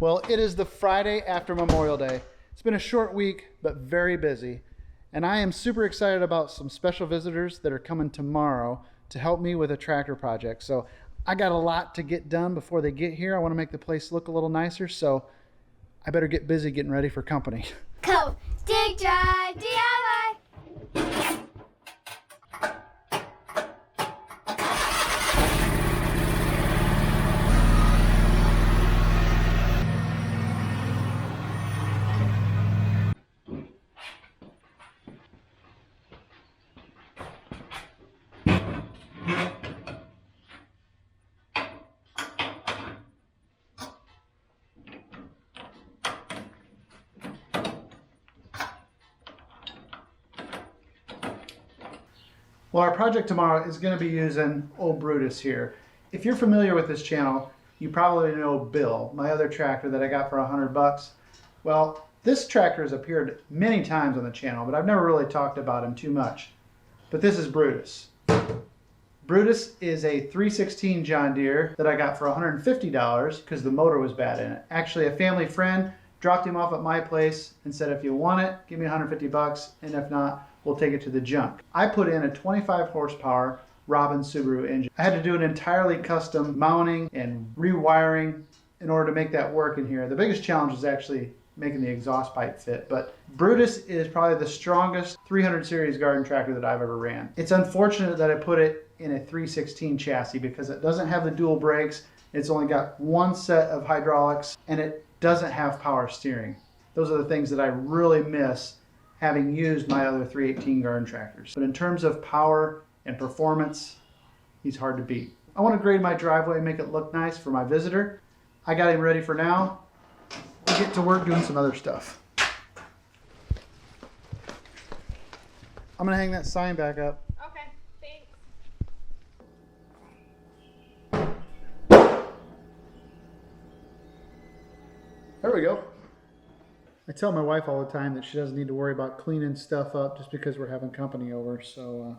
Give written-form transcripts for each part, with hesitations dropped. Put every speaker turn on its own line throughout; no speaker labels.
Well, it is the Friday after Memorial Day. It's been a short week, but very busy. And I am super excited about some special visitors that are coming tomorrow to help me with a tractor project. So I got a lot to get done before they get here. I want to make the place look a little nicer, so I better get busy getting ready for company.
Go, dig, drive, DIY.
Well, our project tomorrow is going to be using old Brutus here. If you're familiar with this channel, you probably know Bill, my other tractor that I got for $100. Well, this tractor has appeared many times on the channel, but I've never really talked about him too much. But this is Brutus. Brutus is a 316 John Deere that I got for $150 because the motor was bad in it. Actually, a family friend dropped him off at my place and said, if you want it, give me $150, and if not, we'll take it to the junk. I put in a 25 horsepower Robin Subaru engine. I had to do an entirely custom mounting and rewiring in order to make that work in here. The biggest challenge was actually making the exhaust pipe fit, but Brutus is probably the strongest 300 series garden tractor that I've ever ran. It's unfortunate that I put it in a 316 chassis because it doesn't have the dual brakes. It's only got one set of hydraulics and it doesn't have power steering. Those are the things that I really miss having used my other 318 garden tractors. But in terms of power and performance, he's hard to beat. I want to grade my driveway and make it look nice for my visitor. I got him ready for now. We'll get to work doing some other stuff. I'm gonna hang that sign back up.
Okay, thanks.
There we go. I tell my wife all the time that she doesn't need to worry about cleaning stuff up just because we're having company over, so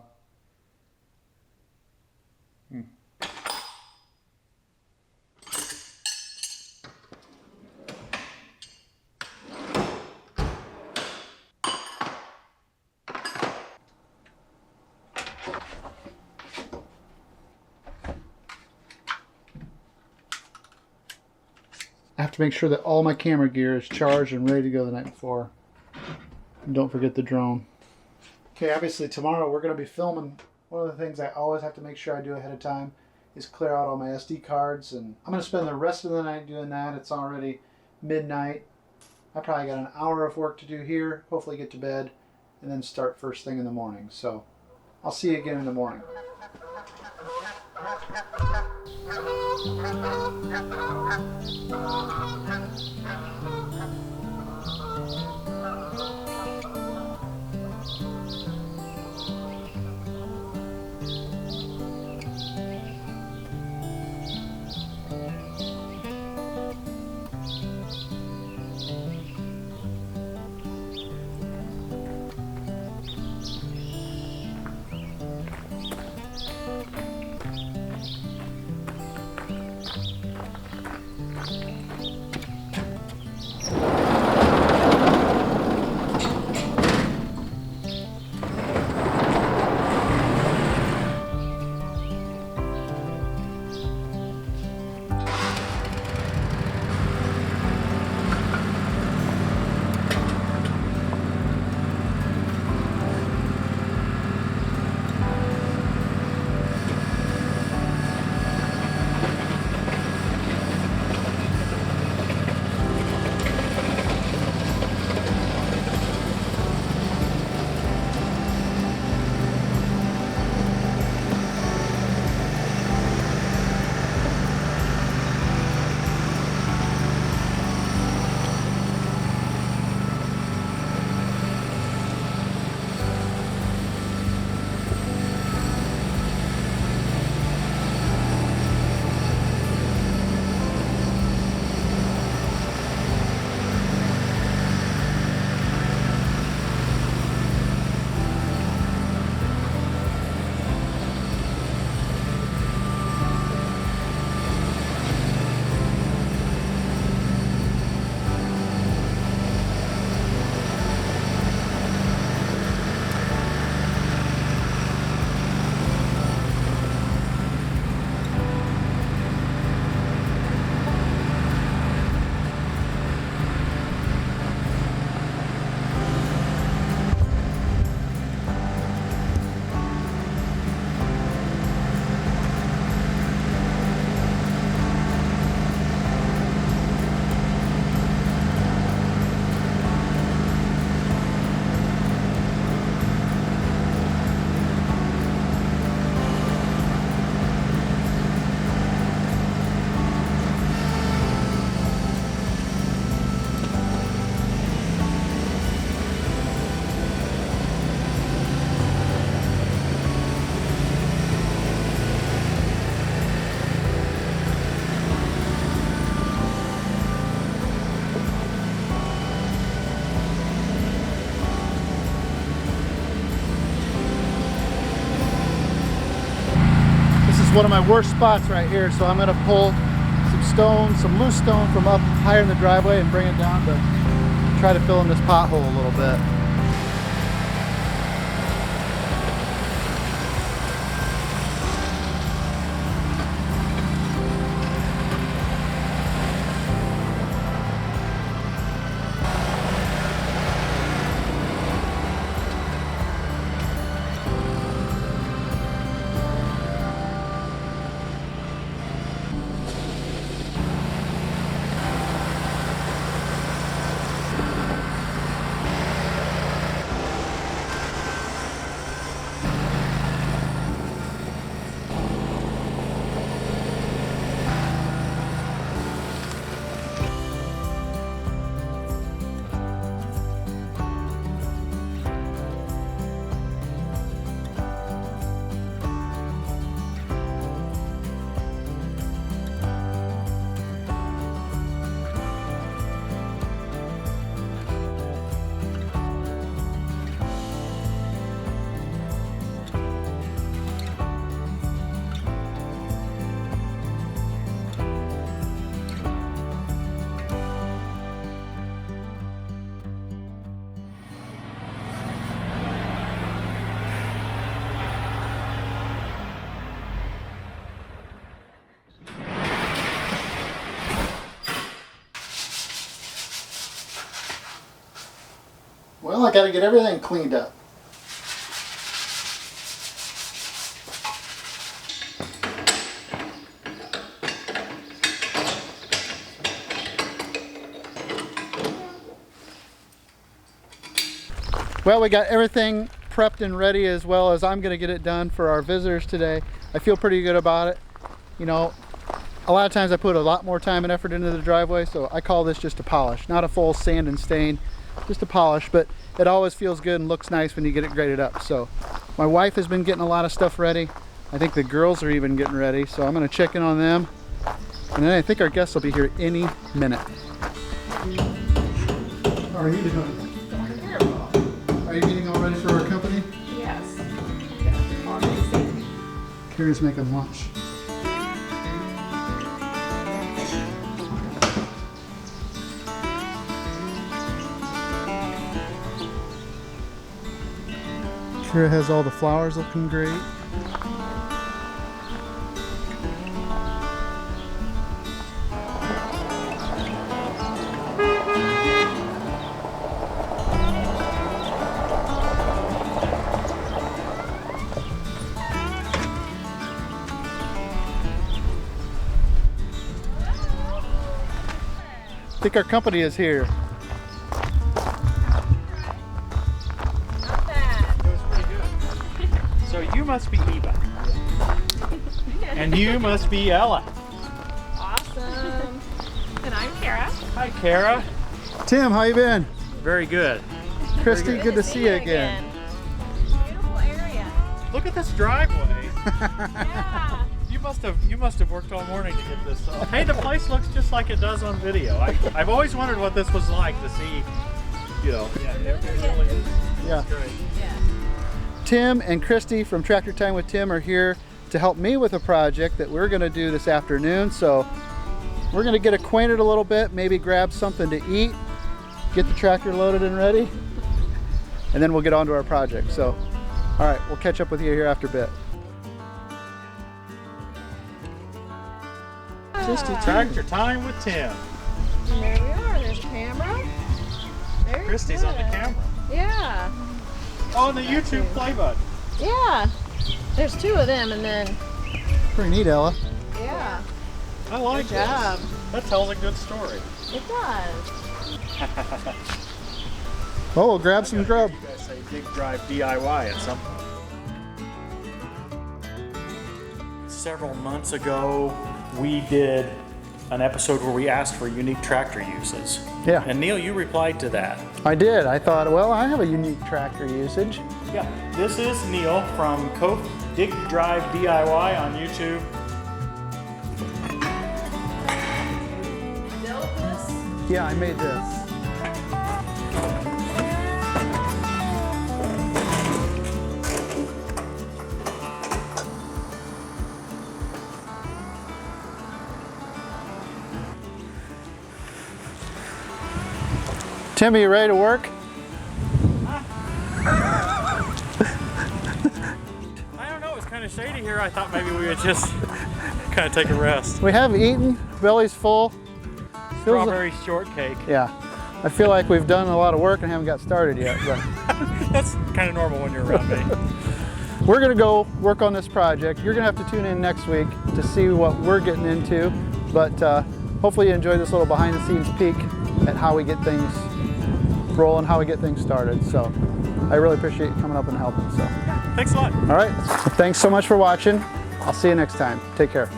I have to make sure that all my camera gear is charged and ready to go the night before. And don't forget the drone. Okay, obviously tomorrow we're going to be filming. One of the things I always have to make sure I do ahead of time is clear out all my SD cards. And I'm going to spend the rest of the night doing that. It's already midnight. I probably got an hour of work to do here. Hopefully get to bed and then start first thing in the morning. So I'll see you again in the morning. one of my worst spots right here, so I'm gonna pull some stone, some loose stone from up higher in the driveway and bring it down to try to fill in this pothole a little bit. Well, I gotta get everything cleaned up. Well, we got everything prepped and ready, as well as I'm gonna get it done for our visitors today. I feel pretty good about it. You know, a lot of times I put a lot more time and effort into the driveway, so I call this just a polish, not a full sand and stain. Just a polish, but it always feels good and looks nice when you get it graded up. So my wife has been getting a lot of stuff ready. I think the girls are even getting ready, so I'm going to check in on them, and then I think our guests will be here any minute. How are you doing? Are you getting all ready for our company?
Yes. Amazing.
Carrie's making lunch. Kira has all the flowers looking great. I think our company is here.
So you must be Eva. And you must be Ella.
Awesome. And I'm Kara.
Hi, Kara.
Tim, how you been?
Very good.
Christy, good to see you again.
Beautiful area.
Look at this driveway.
Yeah.
You must have worked all morning to get this. Hey, the place looks just like it does on video. I've always wondered what this was like to see. You know. Yeah, it really is.
Yeah.
It's great.
Yeah.
Tim and Christy from Tractor Time with Tim are here to help me with a project that we're going to do this afternoon. So we're going to get acquainted a little bit, maybe grab something to eat, get the tractor loaded and ready, and then we'll get on to our project. So, all right, we'll catch up with you here after a bit.
Tractor Time with Tim.
And there we are. There's a camera. Very
Christy's
good.
on the camera.
Yeah.
Oh, and the YouTube play button.
Yeah. There's two of them, and then
Pretty neat, Ella.
yeah.
I like
Good job.
this. That tells a good story.
It does.
Oh, we'll grab some grub.
You guys say Dig Drive DIY at some point. Several months ago, we did an episode where we asked for unique tractor uses.
Yeah,
And Neil, you replied to that.
I did. I thought, well, I have a unique tractor usage.
Yeah, this is Neil from Dig Drive DIY on YouTube.
Built this.
Yeah, I made this. Timmy, you ready to work?
I don't know, it's kind of shady here. I thought maybe we would just kind of take a rest.
We have eaten, belly's full.
Strawberry shortcake.
Yeah, I feel like we've done a lot of work and haven't got started yet. But
That's kind of normal when you're around me.
we're gonna go work on this project. You're gonna have to tune in next week to see what we're getting into. But hopefully you enjoyed this little behind the scenes peek at how we get things rolling, how we get things started. So I really appreciate you coming up and helping. So
Thanks a lot.
all right, thanks so much for watching. I'll see you next time. Take care.